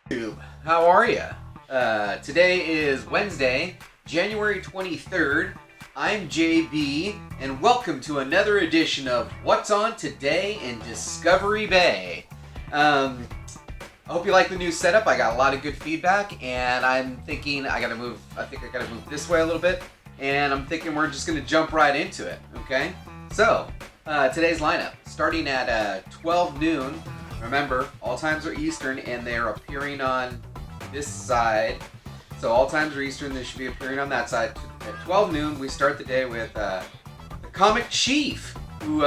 YouTube, how are ya? Today is Wednesday, January 23rd. I'm JB, and welcome to another edition of What's On Today in Discovery Bay. I hope you like the new setup. I got a lot of good feedback, and I'm thinking I gotta move this way a little bit, and I'm thinking we're just gonna jump right into it, okay? So, today's lineup, starting at 12 noon. Remember, all times are Eastern, and they're appearing on this side. So all times are Eastern, they should be appearing on that side. At 12 noon, we start the day with the Comic Chief, who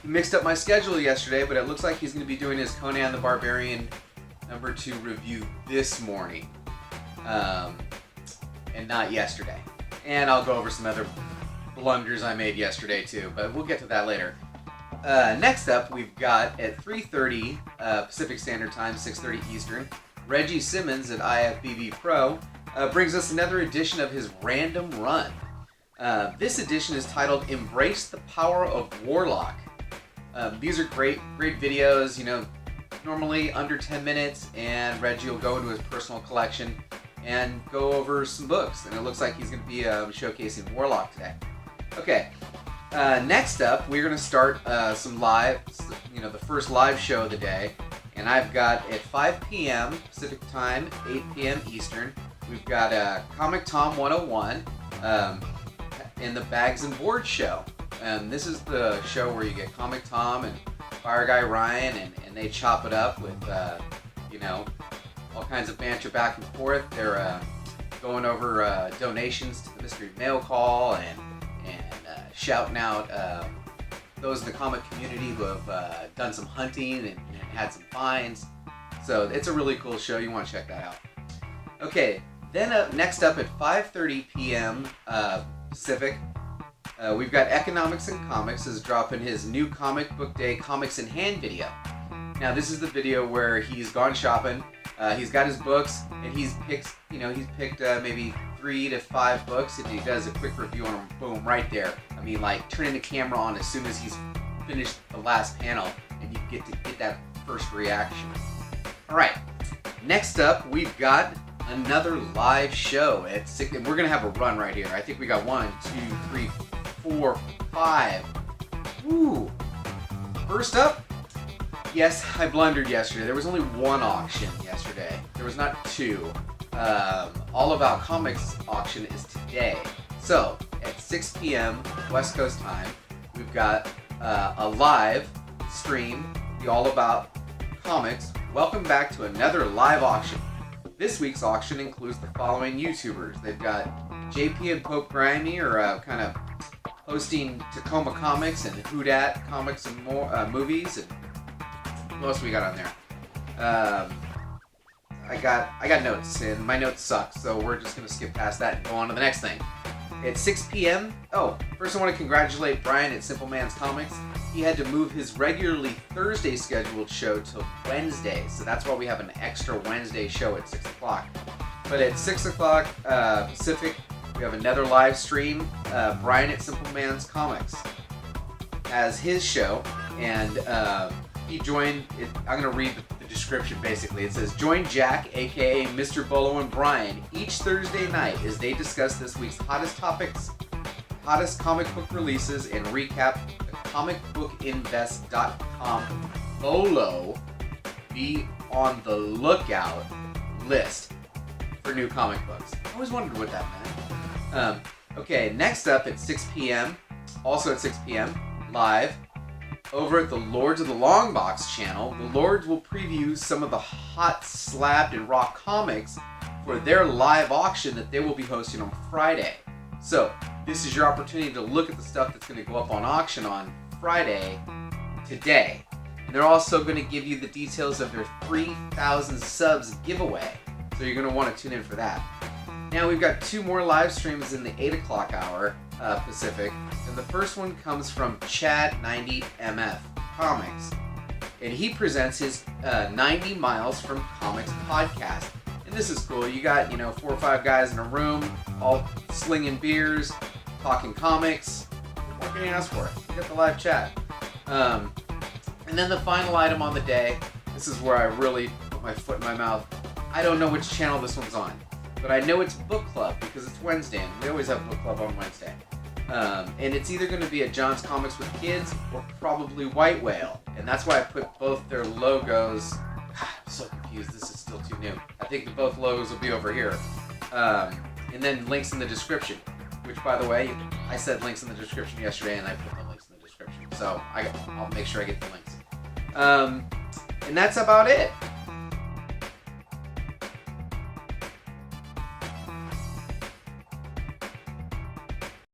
mixed up my schedule yesterday, but it looks like he's going to be doing his Conan the Barbarian #2 review this morning, and not yesterday. And I'll go over some other blunders I made yesterday too, but we'll get to that later. Next up, we've got at 3:30 Pacific Standard Time, 6:30 Eastern, Regie Simmons at IFBB Pro brings us another edition of his Random Run. This edition is titled Embrace the Power of Warlock. These are great videos, you know, normally under 10 minutes, and Regie will go into his personal collection and go over some books, and it looks like he's going to be showcasing Warlock today. Okay. Next up, we're going to start some live, the first live show of the day. And I've got at 5 p.m. Pacific Time, 8 p.m. Eastern, we've got Comic Tom 101 in the Bags and Boards show. And this is the show where you get Comic Tom and Fire Guy Ryan, and they chop it up with, all kinds of banter back and forth. They're going over donations to the Mystery Mail Call and shouting out those in the comic community who have done some hunting and had some finds. So it's a really cool show. You want to check that out. Okay, then next up at 5:30 p.m. Pacific, we've got Economics and Comics is dropping his new Comic Book Day Comics in Hand video. Now this is the video where he's gone shopping. He's got his books, and he's picked maybe 3 to 5 books, and he does a quick review on them. Boom, right there. I mean, like turning the camera on as soon as he's finished the last panel, and you get to get that first reaction. All right. Next up, we've got another live show at 6, and we're gonna have a run right here. I think we got 1, 2, 3, 4, 5. Woo! First up. Yes, I blundered yesterday. There was only one auction yesterday. There was not 2. All About Comics auction is today. So, at 6 p.m. West Coast time, we've got a live stream, the All About Comics. Welcome back to another live auction. This week's auction includes the following YouTubers. They've got JP and Pope Grimy are kind of hosting Tacoma Comics and Who Dat Comics and more movies. And what else we got on there? I got notes, and my notes suck, so we're just going to skip past that and go on to the next thing. At 6 p.m., first I want to congratulate Brian at Simplman's Comics. He had to move his regularly Thursday scheduled show to Wednesday, so that's why we have an extra Wednesday show at 6 o'clock. But at 6 o'clock Pacific, we have another live stream. Brian at Simplman's Comics has his show, and he joined, I'm going to read the description basically. It says, join Jack, aka Mr. Bolo, and Brian each Thursday night as they discuss this week's hottest topics, hottest comic book releases, and recap the comicbookinvest.com Bolo Be on the Lookout list for new comic books. I always wondered what that meant. Okay, next up at 6 p.m., also at 6 p.m., live, over at the Lords of the Longbox channel, the Lords will preview some of the hot slabbed and raw comics for their live auction that they will be hosting on Friday. So, this is your opportunity to look at the stuff that's going to go up on auction on Friday today. And they're also going to give you the details of their 3,000 subs giveaway. So you're going to want to tune in for that. Now we've got 2 more live streams in the 8 o'clock hour Pacific. And the first one comes from Chad90MF Comics. And he presents his 90 Miles from Comics podcast. And this is cool. You got, 4 or 5 guys in a room, all slinging beers, talking comics. What can you ask for? You got the live chat. And then the final item on the day, this is where I really put my foot in my mouth. I don't know which channel this one's on, but I know it's book club because it's Wednesday, and we always have book club on Wednesday. And it's either going to be at John's Comics with Kids or probably White Whale, and that's why I put both their logos. I'm so confused. This is still too new. I think both logos will be over here, and then links in the description. Which, by the way, I said links in the description yesterday, and I put the links in the description. So I'll make sure I get the links. And that's about it.